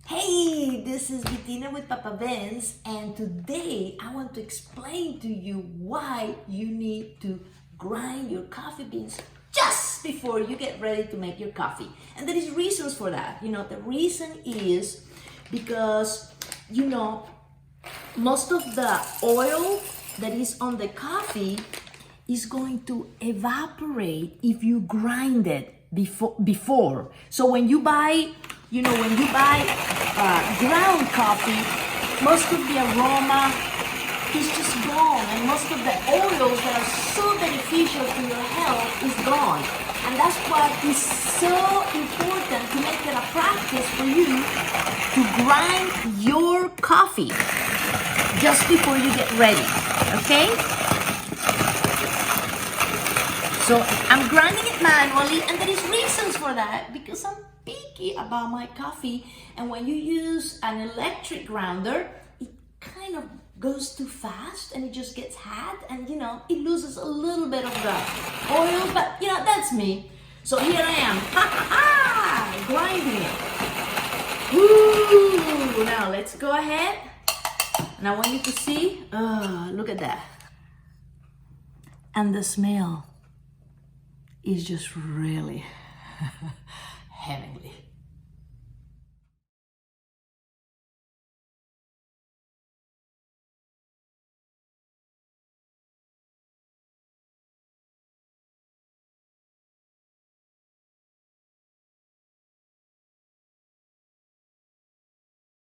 Hey, this is Vitina with PapaVince, and today I want to explain to you why you need to grind your coffee beans just before you get ready to make your coffee. And there is reasons for that. The reason is because, most of the oil that is on the coffee is going to evaporate if you grind it before. So when you buy ground coffee, most of the aroma is just gone, and most of the oils that are so beneficial to your health is gone. And that's why it's so important to make it a practice for you to grind your coffee just before you get ready, okay? So I'm grinding it manually, and there is reasons for that because I'm picky about my coffee. And when you use an electric grinder, it kind of goes too fast and it just gets hot, and it loses a little bit of the oil, but that's me. So here I am, grinding it. Woo! Now let's go ahead, and I want you to see, look at that. And the smell is just really heavenly.